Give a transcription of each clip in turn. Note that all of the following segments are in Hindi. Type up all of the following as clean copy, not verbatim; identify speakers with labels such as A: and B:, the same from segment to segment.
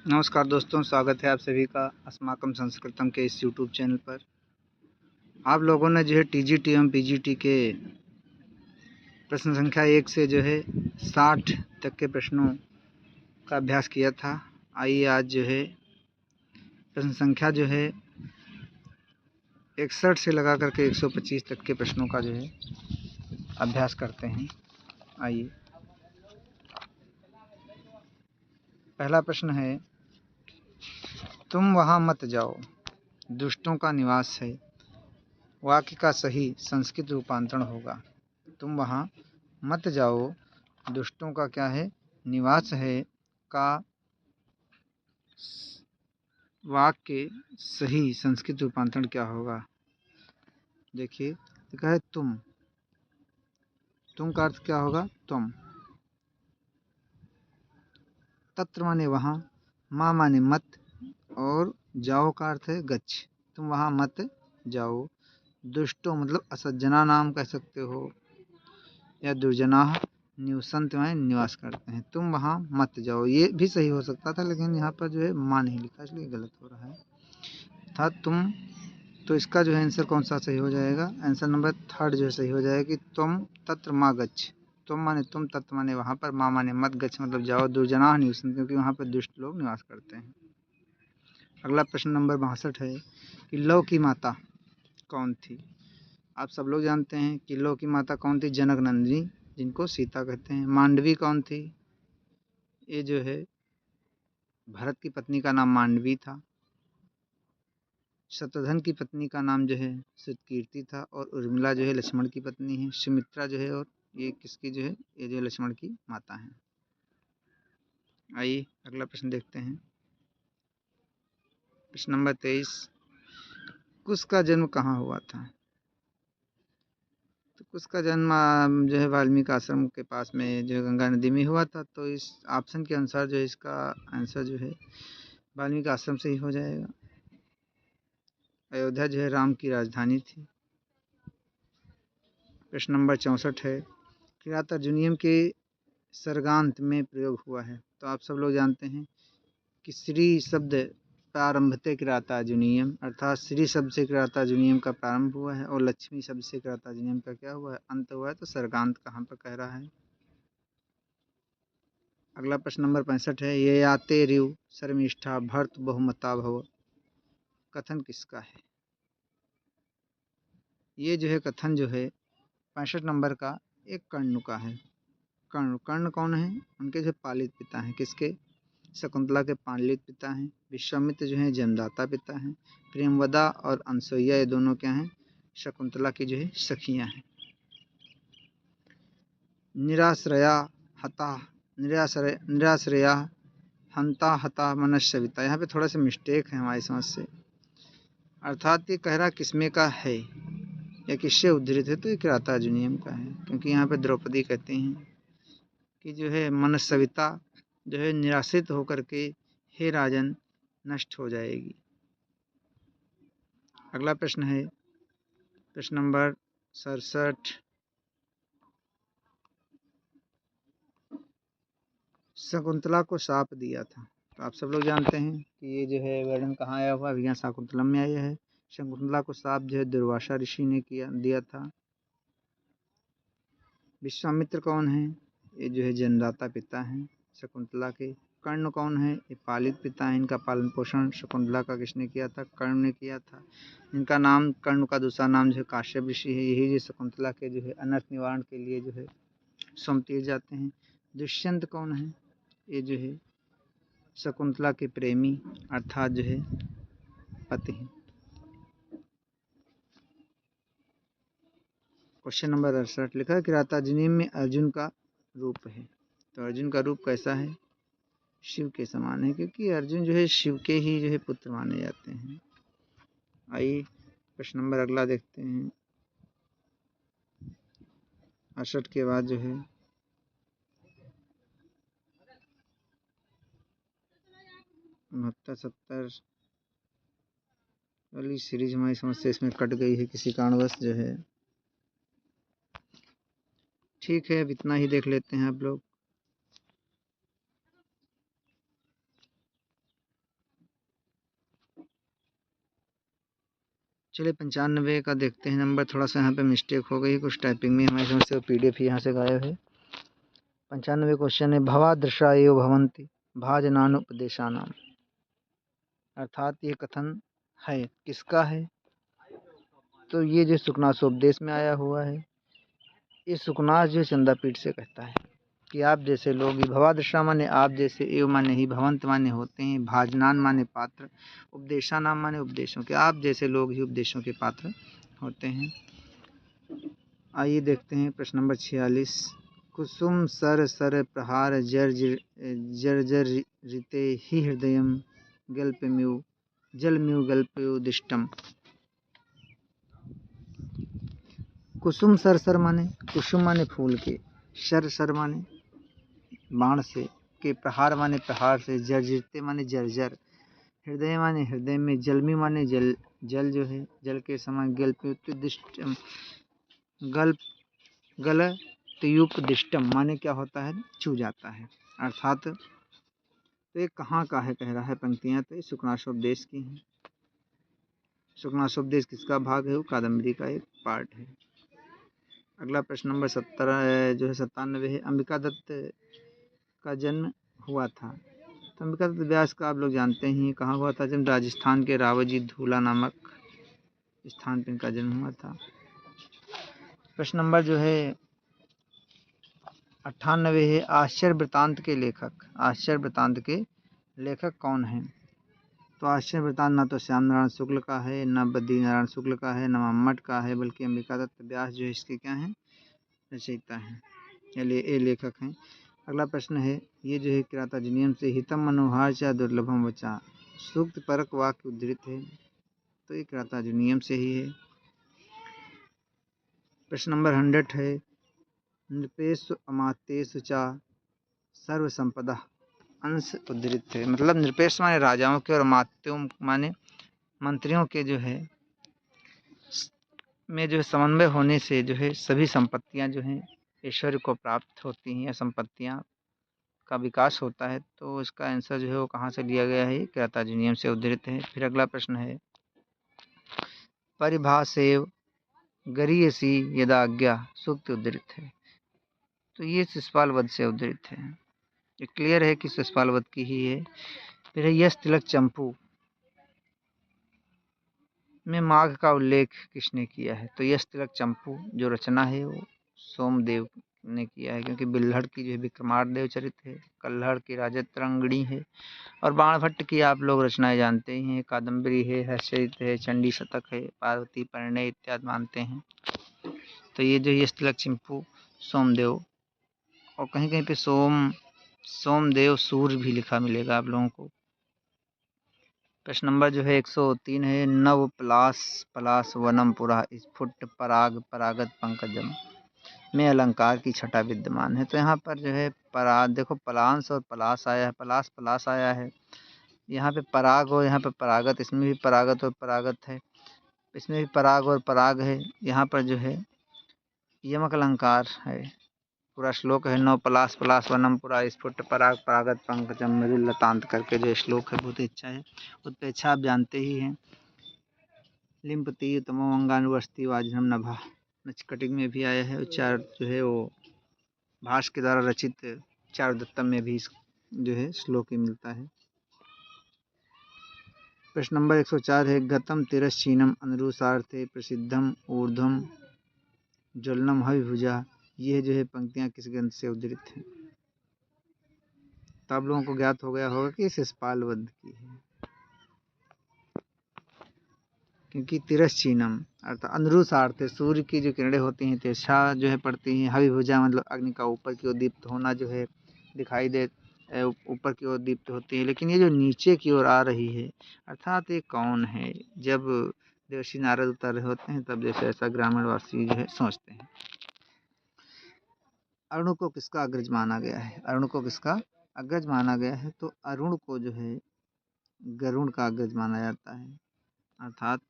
A: नमस्कार दोस्तों, स्वागत है आप सभी का अस्माकं संस्कृतम के इस यूट्यूब चैनल पर। आप लोगों ने जो है टीजीटी एवं पीजीटी के प्रश्न संख्या 1 से जो है 60 तक के प्रश्नों का अभ्यास किया था। आइए आज जो है प्रश्न संख्या जो है 61 से लगा करके 125 तक के प्रश्नों का जो है अभ्यास करते हैं। आइए, पहला प्रश्न है, तुम वहाँ मत जाओ, दुष्टों का निवास है। वाक्य का सही संस्कृत रूपांतरण होगा, तुम वहाँ मत जाओ, दुष्टों का क्या है, निवास है, का वाक्य सही संस्कृत रूपांतरण क्या होगा। देखिए, लिखा है तुम का अर्थ क्या होगा, तुम। तत्र माने वहाँ, माँ माने मत, और जाओ का अर्थ है गच्छ। तुम वहाँ मत जाओ। दुष्टों मतलब असज्जना नाम कह सकते हो, या दुर्जना निवसंत में निवास करते हैं। तुम वहाँ मत जाओ, ये भी सही हो सकता था, लेकिन यहाँ पर जो है माँ नहीं लिखा, इसलिए गलत हो रहा है। था तुम, तो इसका जो है आंसर कौन सा सही हो जाएगा, आंसर नंबर 3 जो है सही हो जाएगा कि तुम तत्र माँ गच्छ। तुम माने तुम, तत्र माने वहाँ पर, माँ माने मत, गच्छ मतलब जाओ, दुर्जना निवसंत क्योंकि वहाँ पर दुष्ट लोग निवास करते हैं। अगला प्रश्न नंबर 62 है कि लव की माता कौन थी। आप सब लोग जानते हैं कि लव की माता कौन थी, जनक नंदिनी, जिनको सीता कहते हैं। मांडवी कौन थी, ये जो है भरत की पत्नी का नाम मांडवी था। शत्रुघ्न की पत्नी का नाम जो है सुतकीर्ति था, और उर्मिला जो है लक्ष्मण की पत्नी है। सुमित्रा जो है, और ये किसकी जो है, ये जो लक्ष्मण की माता है। आइए अगला प्रश्न देखते हैं। प्रश्न नंबर 23, कुश का जन्म कहाँ हुआ था। तो कुश का जन्म जो है वाल्मीकि आश्रम के पास में जो है गंगा नदी में हुआ था। तो इस ऑप्शन के अनुसार जो है इसका आंसर जो है वाल्मीकि आश्रम से ही हो जाएगा। अयोध्या जो है राम की राजधानी थी। प्रश्न नंबर 64 है, किरात अर्जुनियम के सर्गांत में प्रयोग हुआ है। तो आप सब लोग जानते हैं कि श्री शब्द प्रारंभते किरातार्जुनीयम, अर्थात श्री शब्द से किरातार्जुनीयम का प्रारंभ हुआ है, और लक्ष्मी शब्द से किरातार्जुनीयम का क्या हुआ है, अंत हुआ है। तो सर्गांत कहाँ पर कह रहा है। अगला प्रश्न नंबर 65 है, ये याते ऋव शर्मिष्ठा भर्त बहुमता भव, कथन किसका है। ये जो है कथन जो है 65 नंबर का एक कर्ण का है। कर्ण कौन है, उनके जो पालित पिता हैं, किसके, शकुंतला के पालित पिता हैं। विश्वामित्र जो है जन्मदाता पिता हैं। प्रेमवदा और अनसुईया ये दोनों क्या हैं, शकुंतला की जो है सखियां हैं। निराश्रया हता, निराश्रया हंता हता मनस्विता, यहाँ पे थोड़ा सा मिस्टेक है हमारी समझ से। अर्थात ये कह रहा किसमें का है या किससे उद्धृत है, तो ये किरातार्जुनीयम का है, क्योंकि यहाँ पे द्रौपदी कहती हैं कि जो है मनस्विता जो है निराश्रित होकर के हे राजन नष्ट हो जाएगी। अगला प्रश्न है प्रश्न नंबर 67, शकुंतला को शाप दिया था। तो आप सब लोग जानते हैं कि ये जो है वर्णन कहाँ आया हुआ, अभिज्ञान शाकुंतलम में आया है। शकुंतला को शाप जो है दुर्वासा ऋषि ने दिया था। विश्वामित्र कौन है, ये जो है जन्मदाता पिता हैं शकुंतला के। कर्ण कौन है, ये पालित पिता हैं। इनका पालन पोषण शकुंतला का किसने किया था, कर्ण ने किया था। इनका नाम, कर्ण का दूसरा नाम जो है काश्यप ऋषि है। यही जो शकुंतला के जो है अनर्थ निवारण के लिए जो है सौंपे जाते हैं। दुष्यंत कौन है, ये जो है शकुंतला के प्रेमी अर्थात जो है पति हैं। क्वेश्चन नंबर 68 लिखा है, किरातार्जुनीयम में अर्जुन का रूप है। तो अर्जुन का रूप कैसा है, शिव के समान है, क्योंकि अर्जुन जो है शिव के ही जो है पुत्र माने जाते हैं। आइए प्रश्न नंबर अगला देखते हैं। 68 के बाद जो है 69 70 वाली सीरीज हमारी समझ से इसमें कट गई है किसी कारणवश जो है। ठीक है, अब इतना ही देख लेते हैं आप लोग। चलिए 95 का देखते हैं नंबर। थोड़ा सा यहाँ पे मिस्टेक हो गई, कुछ टाइपिंग में हमारी समझ से PDF यहाँ से गायब है। 95 क्वेश्चन है भवादृशा एव भवन्ति भाजनानुपदेशानाम, अर्थात ये कथन है किसका है? तो ये जो सुकनासोपदेश में आया हुआ है, ये सुकनास जो चंदापीठ से कहता है कि आप जैसे लोग, भवादृशा माने आप जैसे, एव माने ही, भवंत माने होते हैं, भाजनान माने पात्र, उपदेशानाम माने उपदेशों के, आप जैसे लोग ही उपदेशों के पात्र होते हैं। आइए देखते हैं प्रश्न नंबर 46। कुसुम सर सर प्रहार जर्जर ऋते ही हृदयम गल्पम्यु जलम्यु गल्पयोदिष्टम। कुसुम सर सर माने, कुसुम माने फूल के, सर सर माने बाण से, के प्रहार माने प्रहार से, जर्जरते माने जर्जर, हृदय माने हृदय में, जलमी माने जल, जल जो है जल के समान, गल्पयोदिष्टम गल्प गलतयुपदिष्टम माने क्या होता है? छू जाता है। अर्थात तो ये कहाँ का है कह रहा है पंक्तियाँ, तो ये सुकनासोपदेश की हैं। सुकनासोपदेश किसका भाग है? वो कादम्बरी का एक पार्ट है। अगला प्रश्न नंबर 17 जो है 97 है। अंबिका दत्त का जन्म हुआ था, तो अंबिका दत्त व्यास का आप लोग जानते ही कहाँ हुआ था? जब राजस्थान के रावजी धूला नामक स्थान पर इनका जन्म हुआ था। प्रश्न नंबर जो है 98 है। आश्चर्य वृत्तांत के लेखक, आश्चर्य वृत्तांत के लेखक कौन हैं? तो आश्चर्य वृत्तांत न तो श्याम नारायण शुक्ल का है, न बद्री नारायण शुक्ल का है, न मम्मट का है, बल्कि अंबिका दत्त व्यास जो है इसके क्या हैं? रचयिता हैं, ये लेखक हैं। अगला प्रश्न है, ये जो है किरातार्जुनीयम से हितम मनोहार चा दुर्लभम वचा, सूक्त परक वाक्य उद्धृत है, तो ये किरातार्जुनीयम से ही है। प्रश्न नंबर 100 है। नृपेषु अमात्येषु चा सर्व संपदा, अंश उद्धृत है। मतलब नृपेश माने राजाओं के और अमात्यों माने मंत्रियों के जो है में जो है समन्वय होने से जो है सभी संपत्तियां जो हैं ऐश्वर्य को प्राप्त होती हैं, या संपत्तियां का विकास होता है। तो इसका आंसर जो है वो कहाँ से लिया गया है? किरातार्जुनीयम से उद्धृत है। फिर अगला प्रश्न है, परिभासेव गरीयसी यदाज्ञा, सूक्त उद्धृत है, तो ये शिशुपाल वध से उद्धृत है। ये क्लियर है कि शिशुपाल वध की ही है। फिर यश तिलक चंपू में माघ का उल्लेख किसने किया है? तो यश तिलक चंपू जो रचना है वो सोमदेव ने किया है, क्योंकि बिल्हड़ की जो है विक्रमार्कदेव चरित है, कल्हड़ की राजतरंगिणी है, और बाणभट्ट की आप लोग रचनाएं जानते ही हैं, कादम्बरी है, हर्षचरित है, चंडी शतक है, पार्वती परिणय इत्यादि मानते हैं। तो ये जो यश तिलक चंपू सोमदेव, और कहीं कहीं पे सोमदेव सूर्य भी लिखा मिलेगा आप लोगों को। प्रश्न नंबर जो है 103 है। नव पलास पलास वनम पुरा स्फुट पराग परागत पंकजम में अलंकार की छटा विद्यमान है। तो यहाँ पर जो है देखो पलांस और पलास आया है, पलास पलास आया है, यहाँ पे पराग और यहाँ पे परागत, इसमें भी परागत और परागत है, इसमें भी पराग और पराग है। यहाँ पर जो है यमक अलंकार है। पूरा श्लोक है, नौ पलास पलास वनम पुरा स्फुट पराग परागत पंकजम मृदुल लतांत करके जो श्लोक है बहुत ही अच्छा है। उत्प्रेक्षा आप जानते ही हैं, लिम्पति तमो अंगानुवर्स्ति वाजनम नभा, नचकटिक में भी आया है। उच्चार जो है वो भाष के द्वारा रचित चारुदत्तम में भी जो है श्लोक ही मिलता है। प्रश्न नंबर 104 है। गतम तिरश्चीनम अनुरूसार्थे प्रसिद्धम ऊर्ध्वम ज्वलनम हविभुजा, ये जो है पंक्तियां किस ग्रंथ से उद्धृत हैं? तो आप लोगों को ज्ञात हो गया होगा कि शिशुपाल वध की है, क्योंकि तिरश्चीनम अर्थात अनुरूसार्थ, सूर्य की जो किरणें होती हैं तिरछा जो है पड़ती हैं, हविभुजा मतलब अग्नि का ऊपर की ओर दीप्त होना जो है दिखाई दे, ऊपर की ओर दीप्त होती है, लेकिन ये जो नीचे की ओर आ रही है, अर्थात ये कौन है? जब देवर्षि नारद उतर रहे होते हैं तब जैसे ऐसा ग्रामीणवासी जो है सोचते हैं। अरुण को किसका अग्रज माना गया है? अरुण को किसका अग्रज माना गया है? तो अरुण को जो है गरुण का अग्रज माना जाता है, अर्थात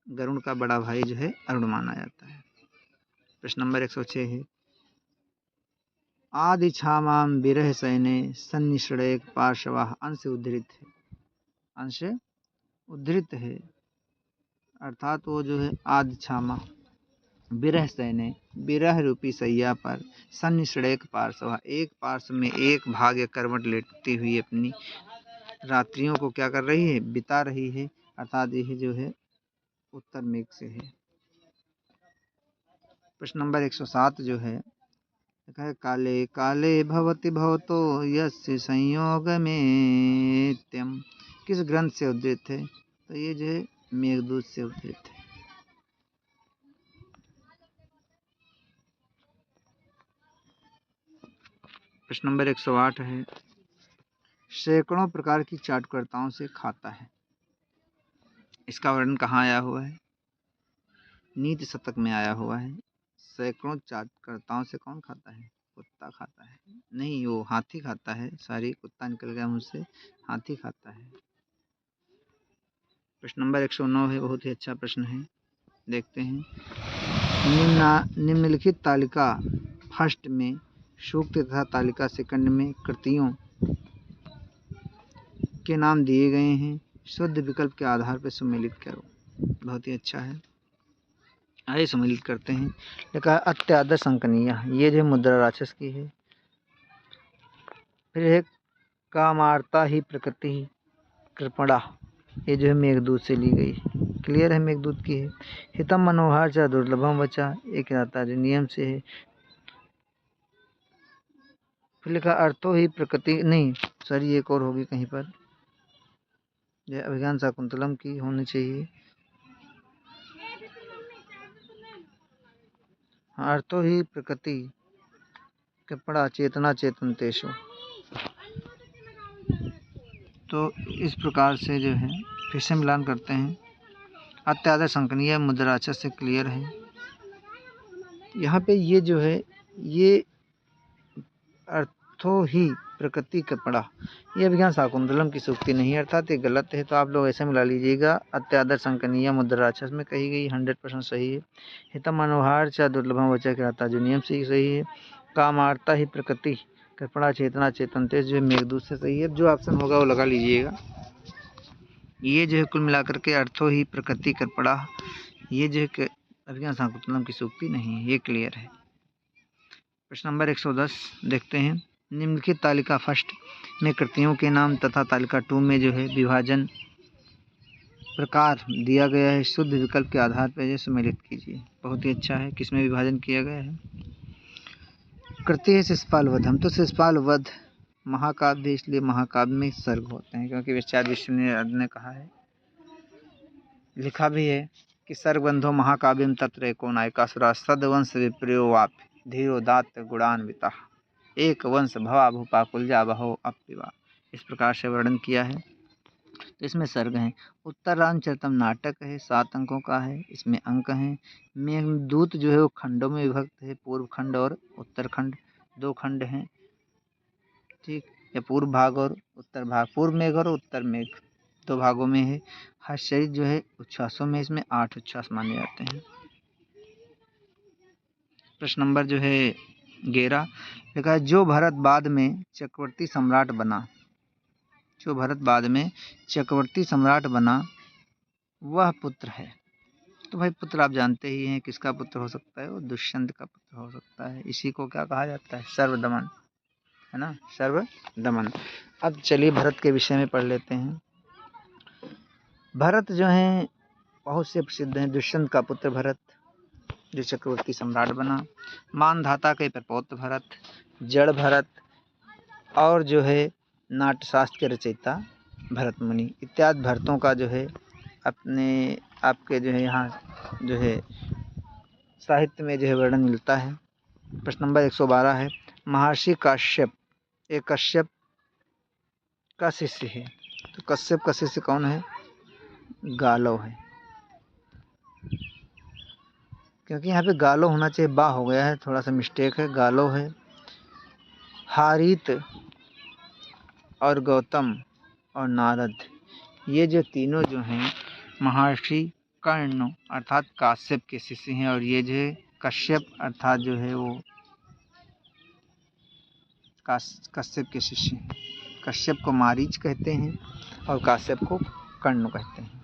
A: गरुण का बड़ा भाई जो है अरुण माना जाता है। प्रश्न नंबर 106 है। आदि छामाम विरह सैने सन्निषेक पार्श्वा, अंश उद्धृत है, अंश उद्धृत है। अर्थात वो जो है आद क्षामा विरह सैने, विरह रूपी सैया पर सन्निसड़ेक पार्श्व, एक पार्श्व में एक भाग या करवट लेटती हुई अपनी रात्रियों को क्या कर रही है, बिता रही है। अर्थात यह जो है उत्तर मेघ से है। प्रश्न नंबर 107 जो है लिखा है, काले काले भवति भवतो यस्य संयोग में त्यम, किस ग्रंथ से उद्धृत है? तो ये जो है मेघदूत से उद्धृत है। प्रश्न नंबर 108 है, सैकड़ों प्रकार की चाटुकर्ताओं से खाता है, इसका वर्णन कहाँ आया हुआ है? नीति शतक में आया हुआ है। सैकड़ों चाटुकर्ताओं से कौन खाता है? कुत्ता खाता है। नहीं, वो हाथी खाता है। सॉरी, कुत्ता निकल गया मुझसे, हाथी खाता है। प्रश्न नंबर 109 है, बहुत ही अच्छा प्रश्न है, देखते हैं। निम्नलिखित तालिका फर्स्ट में सूक्त तथा तालिका सेकंड में कृतियों के नाम दिए गए हैं, शुद्ध विकल्प के आधार पर सम्मिलित करो। बहुत ही अच्छा है, आइए सम्मिलित करते हैं। लिखा है अत्यादर अंकनीय, ये जो मुद्रा राक्षस की है। फिर है कामार्ता ही प्रकृति कृपणा, ये जो है मेघदूत से ली गई। क्लियर है, मेघदूत की है। हितम मनोहार चा दुर्लभम वचा, एक नियम से है। फिर लिखा अर्थो ही प्रकृति, नहीं सॉरी एक और होगी कहीं पर, यह अभिज्ञान शाकुंतलम की होनी चाहिए। अर्थो ही प्रकृति कृपणा चेतना चेतनतेषु। तो इस प्रकार से जो है फिर से मिलान करते हैं। अत्यादर संकनीय मुद्राक्षर से क्लियर है। यहाँ पे ये जो है ये अर्थो ही प्रकृति कृपणा, ये अभिज्ञान शाकुंतलम की सूक्ति नहीं है, अर्थात ये गलत है। तो आप लोग ऐसे मिला लीजिएगा, अत्यादर संकनीय मुद्राक्षस में कही गई 100% सही है। हितम मनोहार चा दुर्लभम वचा कहता जो नियम से ही सही है। कामार्ता ही प्रकृति कृपणा चेतना चेतनते जो मेघदूत से सही है। जो ऑप्शन होगा वो लगा लीजिएगा। ये जो है कुल मिलाकर के अर्थो ही प्रकृति कृपणा, ये जो है अभिज्ञान शाकुंतलम की सूक्ति नहीं है, ये क्लियर है। प्रश्न नंबर 110 देखते हैं। निम्नलिखित तालिका फर्स्ट में कृतियों के नाम तथा तालिका 2 में जो है विभाजन प्रकार दिया गया है, शुद्ध विकल्प के आधार पर जो सम्मिलित कीजिए। बहुत ही अच्छा है, किसमें विभाजन किया गया है? कृति है शिशुपाल वध, हम तो शिशुपाल वध महाकाव्य, इसलिए महाकाव्य में सर्ग होते हैं, क्योंकि विचार विश्वनाथ ने कहा है, लिखा भी है कि सर्गबंधो महाकाव्यम तत्र एको नायकासुरा सदवंश विप्रियो वाप्य धीरो दात गुणान्विता एक वंश भवा भूपा कुलजा बहो अपिवा, इस प्रकार से वर्णन किया है। तो इसमें सर्ग हैं। उत्तरांचलतम नाटक है, 7 अंकों का है, इसमें अंक हैं। मेघदूत जो है वो खंडों में विभक्त है, पूर्व खंड और उत्तर खंड, 2 खंड हैं, ठीक, या पूर्व भाग और उत्तर भाग, पूर्व मेघ और उत्तर मेघ 2 भागों में है। हर शरीर जो है उच्छ्वासों में, इसमें 8 उच्छ्वास माने जाते हैं। प्रश्न नंबर जो है 11 लिखा है, जो भरत बाद में चक्रवर्ती सम्राट बना, जो भरत बाद में चक्रवर्ती सम्राट बना वह पुत्र है। तो भाई पुत्र आप जानते ही हैं, किसका पुत्र हो सकता है? वो दुष्यंत का पुत्र हो सकता है। इसी को क्या कहा जाता है? सर्वदमन, है ना, सर्वदमन। अब चलिए भरत के विषय में पढ़ लेते हैं। भरत जो हैं बहुत से प्रसिद्ध हैं। दुष्यंत का पुत्र भरत जो चक्रवर्ती सम्राट बना, मानधाता के प्रपौत्र भरत, जड़ भरत, और जो है नाट्यशास्त्र के रचयिता भरत मुनि, इत्यादि भरतों का जो है अपने आपके जो है यहाँ जो है साहित्य में जो है वर्णन मिलता है। प्रश्न नंबर 112 है, महर्षि काश्यप एक कश्यप का शिष्य है। तो कश्यप का शिष्य कौन है? गालव है, क्योंकि यहाँ पे गालव होना चाहिए, बा हो गया है, थोड़ा सा मिस्टेक है, गालव है। हारीत और गौतम और नारद, ये जो तीनों जो हैं महर्षि कर्ण अर्थात काश्यप के शिष्य हैं, और ये जो है कश्यप अर्थात जो है वो कश्यप के शिष्य हैं। कश्यप को मारीच कहते हैं और काश्यप को कर्ण कहते हैं।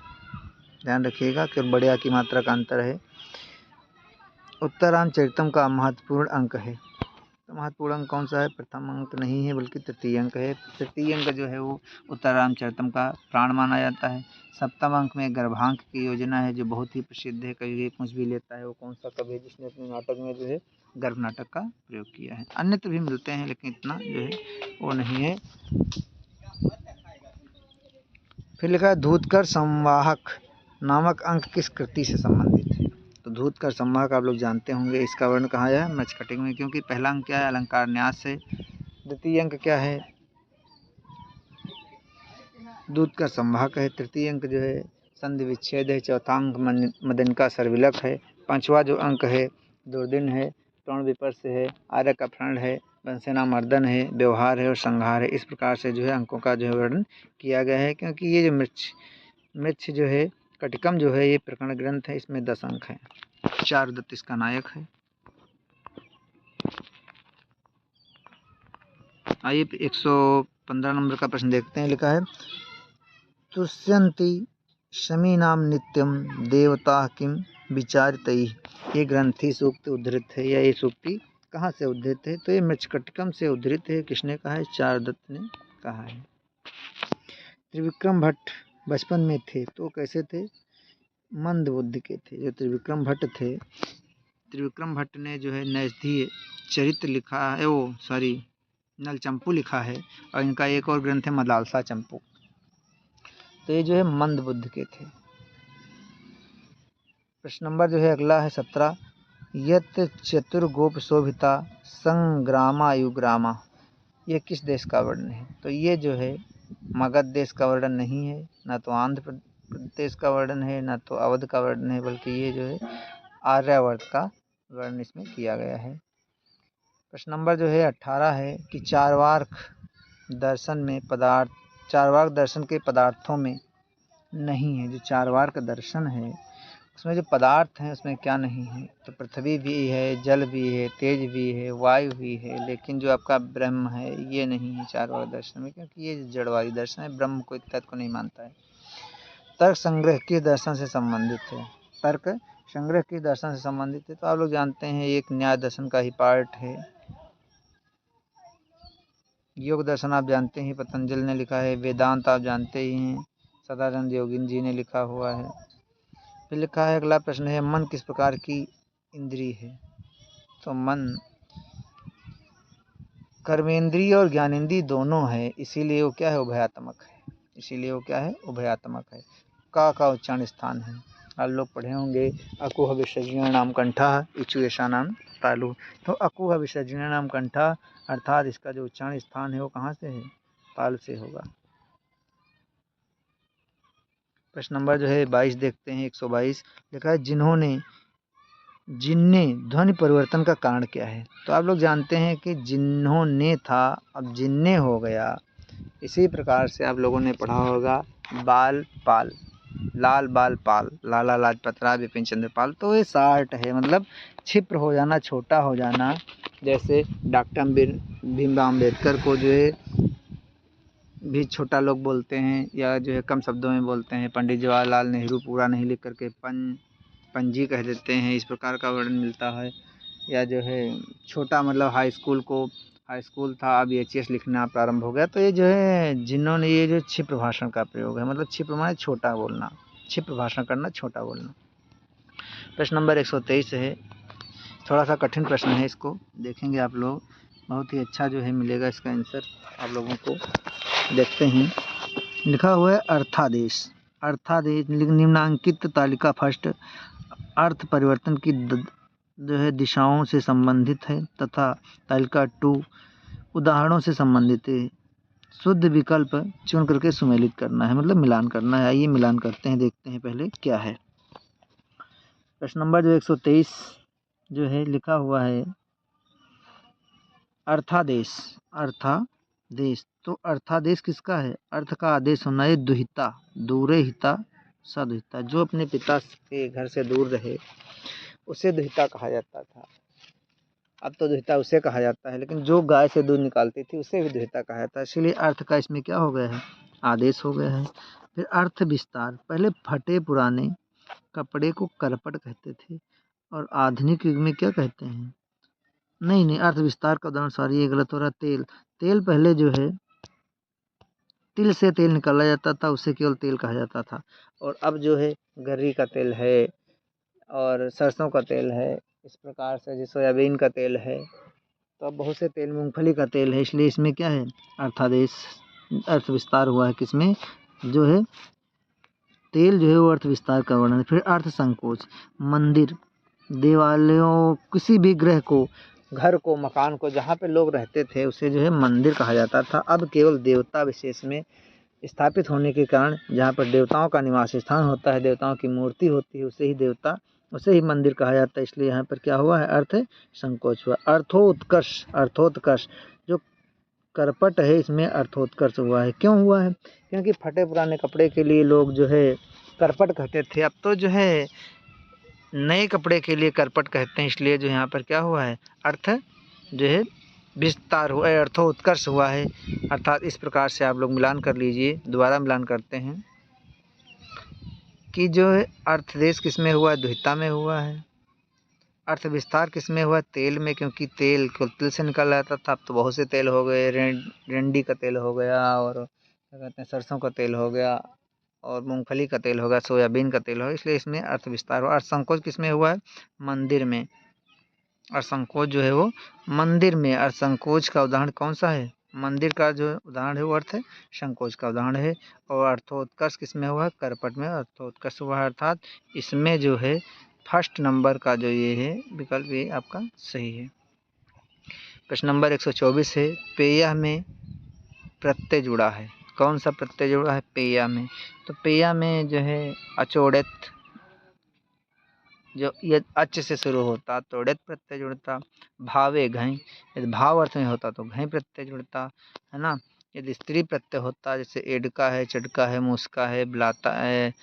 A: ध्यान रखिएगा कि बड़े आ की मात्रा का अंतर है। उत्तरामचरितम का महत्वपूर्ण अंक है, तो महत्वपूर्ण अंक कौन सा है? प्रथम अंक नहीं है बल्कि तृतीय अंक है। तृतीय अंक जो है वो उत्तरामचरितम का प्राण माना जाता है। सप्तम अंक में गर्भांक की योजना है जो बहुत ही प्रसिद्ध है, कभी कुछ भी लेता है। वो कौन सा कवि है जिसने अपने नाटक में जो है गर्भ नाटक का प्रयोग किया है? अन्यत्र भी मिलते हैं लेकिन इतना जो है वो नहीं है। फिर लिखा है धूतकर संवाहक नामक अंक किस कृति से संबंधित है? तो धूतकर संवाहक आप लोग जानते होंगे, इसका वर्ण कहाँ है? मृच्छकटिक में, क्योंकि पहला अंक क्या है? अलंकार न्यास से। द्वितीय अंक क्या है? धूतकर संवाहक है। तृतीय अंक जो है संधि विच्छेद है। चौथा अंक मदन का सर्विलक है। पांचवा जो अंक है दुर्दिन है, टोण विपर्श है, आर्य का फ्रण है, वंशना मर्दन है, व्यवहार है और संहार है। इस प्रकार से जो है अंकों का जो है वर्णन किया गया है, क्योंकि ये जो मृच्छ जो है कटिकम जो है ये प्रकरण ग्रंथ है, इसमें 10 अंक हैं। चारुदत्त इसका नायक है। आइए 115 नंबर का प्रश्न देखते हैं। लिखा है तुष्यन्ति शमीनाम नित्यम देवता किम विचारतैः। ये ग्रंथि सूक्त उद्धृत है, या ये सूक्ति कहाँ से उद्धृत है? तो ये मृच्छकटिकम से उद्धृत है। किसने कहा है? चारुदत्त ने कहा है। त्रिविक्रम भट्ट बचपन में थे तो कैसे थे? मंद बुद्धि के थे। जो त्रिविक्रम भट्ट थे, त्रिविक्रम भट्ट ने जो है नैषधीय चरित्र लिखा है, वो सॉरी नलचंपू लिखा है, और इनका एक और ग्रंथ है मलालसा चंपू। तो ये जो है मंद बुद्धि के थे। प्रश्न नंबर जो है अगला है 17। यत चतुर्गोप शोभिता संग्रामायुग्रामा, ये किस देश का वर्णन है? तो ये जो है मगध देश का वर्णन नहीं है, ना तो आंध्र प्रदेश का वर्णन है, ना तो अवध का वर्णन है, बल्कि ये जो है आर्यावर्त का वर्णन इसमें किया गया है। प्रश्न नंबर जो है 18 है कि चार्वाक दर्शन के पदार्थों में नहीं है। जो चार्वाक दर्शन है उसमें जो पदार्थ हैं उसमें क्या नहीं है? तो पृथ्वी भी है, जल भी है, तेज भी है, वायु भी है, लेकिन जो आपका ब्रह्म है ये नहीं है चार्वाक दर्शन में, क्योंकि ये जड़वादी दर्शन है, ब्रह्म को इत्यादि को नहीं मानता है। तर्क संग्रह के दर्शन से संबंधित है। तर्क संग्रह के दर्शन से संबंधित है, तो आप लोग जानते हैं एक न्याय दर्शन का ही पार्ट है। योग दर्शन आप जानते हैं पतंजलि ने लिखा है। वेदांत आप जानते ही हैं, सदानंद योगिन जी ने लिखा हुआ है। फिर लिखा है अगला प्रश्न है मन किस प्रकार की इंद्रिय है? तो मन कर्मेंद्रिय और ज्ञानेंद्रिय दोनों है, इसीलिए वो क्या है? उभयात्मक है। इसीलिए वो क्या है? उभयात्मक है। का उच्चारण स्थान है। आप लोग पढ़े होंगे अकुह विसर्जन नाम कंठा इचु ऐसा नाम तालु। तो अकुह विसर्जन नाम कंठा अर्थात इसका जो उच्चारण स्थान है वो कहाँ से है? ताल से होगा। प्रश्न नंबर जो है 22 देखते हैं। 122 लिखा है जिन्ने ध्वनि परिवर्तन का कारण क्या है? तो आप लोग जानते हैं कि जिन्होंने था अब जिन्ने हो गया। इसी प्रकार से आप लोगों ने पढ़ा होगा बाल पाल, लाल बाल पाल, लाला लाजपत राय, बिपिन चंद्र पाल। तो ये शार्ट है, मतलब क्षिप्र हो जाना, छोटा हो जाना। जैसे डॉक्टर भीमराव अम्बेडकर को जो है भी छोटा लोग बोलते हैं, या जो है कम शब्दों में बोलते हैं। पंडित जवाहरलाल नेहरू पूरा नहीं लिख करके पंजी कह देते हैं, इस प्रकार का वर्णन मिलता है। या जो है छोटा मतलब हाई स्कूल था अब एचएस लिखना प्रारंभ हो गया। तो ये जो है जिन्होंने ये जो क्षिप्र भाषण का प्रयोग है, मतलब क्षिप्र माने छोटा बोलना, क्षिप्र भाषण करना, छोटा बोलना। प्रश्न नंबर 123 है, थोड़ा सा कठिन प्रश्न है, इसको देखेंगे आप लोग, बहुत ही अच्छा जो है मिलेगा इसका आंसर आप लोगों को। देखते हैं। लिखा हुआ है अर्थादेश निम्नांकित तालिका फर्स्ट अर्थ परिवर्तन की जो है दिशाओं से संबंधित है, तथा तालिका 2 उदाहरणों से संबंधित है। शुद्ध विकल्प चुन करके सुमेलित करना है, मतलब मिलान करना है। आइए मिलान करते हैं, देखते हैं पहले क्या है। प्रश्न नंबर जो 123 जो है लिखा हुआ है अर्थादेश। तो अर्थादेश किसका है? अर्थ का आदेश होना है दुहिता, दूरे हिता सदुहिता। जो अपने पिता के घर से दूर रहे उसे दुहिता कहा जाता था। अब तो दुहिता उसे कहा जाता है, लेकिन जो गाय से दूध निकालती थी उसे भी दुहिता कहा जाता है। इसीलिए अर्थ का इसमें क्या हो गया है? आदेश हो गया है। फिर अर्थ विस्तार, पहले फटे पुराने कपड़े को करपट कहते थे और आधुनिक युग में क्या कहते हैं? नहीं नहीं, अर्थ विस्तार का उदाहरण, सॉरी ये गलत हो रहा है। तेल, तेल पहले जो है तिल से तेल निकाला जाता था, उसे केवल तेल कहा जाता था। और अब जो है गर्री का तेल है और सरसों का तेल है, इस प्रकार से जो सोयाबीन का तेल है, तो अब बहुत से तेल, मूंगफली का तेल है। इसलिए इसमें क्या है, अर्थादेश, अर्थ विस्तार हुआ है किसमें, जो है तेल जो है वो अर्थ विस्तार का वर्णन है। फिर अर्थ संकोच, मंदिर, देवालयों, किसी भी गृह को, घर को, मकान को, जहाँ पे लोग रहते थे उसे जो है मंदिर कहा जाता था। अब केवल देवता विशेष में स्थापित होने के कारण जहाँ पर देवताओं का निवास स्थान होता है, देवताओं की मूर्ति होती है, उसे ही देवता, उसे ही मंदिर कहा जाता है। इसलिए यहाँ पर क्या हुआ है, अर्थ संकोच हुआ। अर्थोत्कर्ष, अर्थोत्कर्ष, जो करपट है इसमें अर्थोत्कर्ष हुआ है। क्यों हुआ है? क्योंकि फटे पुराने कपड़े के लिए लोग जो है करपट कहते थे, अब तो जो है नए कपड़े के लिए करपट कहते हैं। इसलिए जो यहाँ पर क्या हुआ है, अर्थ जो है विस्तार हुआ है, अर्थोत्कर्ष हुआ है। अर्थात इस प्रकार से आप लोग मिलान कर लीजिए, दोबारा मिलान करते हैं कि जो है अर्थदेश किस में हुआ है, द्विता में हुआ है। अर्थ विस्तार किस में हुआ, तेल में, क्योंकि तेल केवल तिल से निकल जाता था, अब तो बहुत से तेल हो गए, रेंडी का तेल हो गया, और क्या कहते हैं सरसों का तेल हो गया, और मूंगफली का तेल हो गया, सोयाबीन का तेल हो, इसलिए इसमें अर्थ विस्तार हुआ। अर्थ संकोच किस में हुआ है, मंदिर में। अर्थ संकोच जो है वो मंदिर में। अर्थ संकोच का उदाहरण कौन सा है, मंदिर का जो उदाहरण है वो अर्थ संकोच का उदाहरण है। और अर्थोत्कर्ष किस में हुआ है, करपट में अर्थोत्कर्ष हुआ है। अर्थात इसमें जो है फर्स्ट नंबर का जो ये है विकल्प, ये आपका सही है। प्रश्न नंबर 124 है, पेया में प्रत्यय जुड़ा है, कौन सा प्रत्यय जुड़ा है पेया में? तो पेया में जो है अचोड़ित, जो ये अच से शुरू होता तो ड़ित प्रत्यय जुड़ता। भावे घई, यदि भाव अर्थ में होता तो घई प्रत्यय जुड़ता, है ना। यदि स्त्री प्रत्यय होता, जैसे एडका है, चडका है, मुस्का है, ब्लाता है,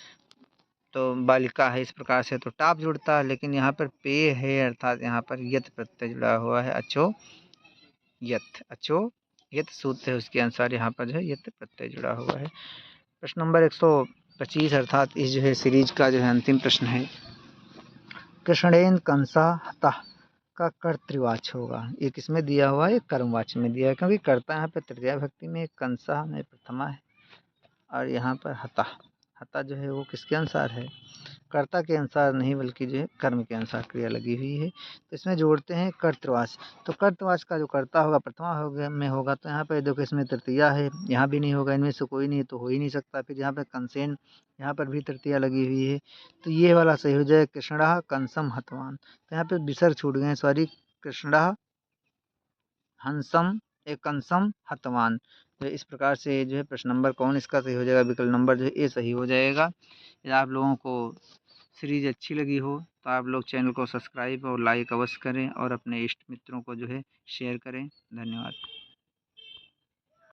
A: तो बालिका है, इस प्रकार से तो टाप जुड़ता। लेकिन यहाँ पर पे है, अर्थात यहाँ पर यत प्रत्यय जुड़ा हुआ है, अचो यत, अचो यत सूत्र है, उसके अनुसार यहाँ पर जो है यत प्रत्यय जुड़ा हुआ है। प्रश्न नंबर 125 अर्थात इस जो है सीरीज का जो है अंतिम प्रश्न है, कृष्णेन कंसा हतः का कर्तृवाच्य होगा। ये किसमें दिया हुआ है, ये कर्मवाच्य में दिया है, क्योंकि कर्ता यहाँ पर तृतीया भक्ति में, कंसा में प्रथमा है, और यहाँ पर हतः, हतः जो है वो किसके अनुसार है, कर्ता के अनुसार नहीं, बल्कि जो है कर्म के अनुसार क्रिया लगी हुई है। तो इसमें जोड़ते हैं कर्तवाच, तो कर्तवाच का जो कर्ता होगा प्रथमा होगा में होगा, तो यहाँ पर देखो इसमें तृतीया है, यहाँ भी नहीं होगा, इनमें से कोई नहीं तो हो ही नहीं सकता। फिर यहाँ पर कंसेन, यहाँ पर भी तृतीया लगी हुई है, तो ये वाला सही हो जाए, कृष्णा कंसम हतवान। तो यहाँ पे विसर्ग छूट गए, सॉरी, कृष्णा हंसम एक कंसम हतवान। तो इस प्रकार से जो है प्रश्न नंबर कौन इसका सही हो जाएगा, विकल्प नंबर जो है ए सही हो जाएगा। यदि आप लोगों को सीरीज अच्छी लगी हो तो आप लोग चैनल को सब्सक्राइब और लाइक अवश्य करें, और अपने इष्ट मित्रों को जो है शेयर करें। धन्यवाद।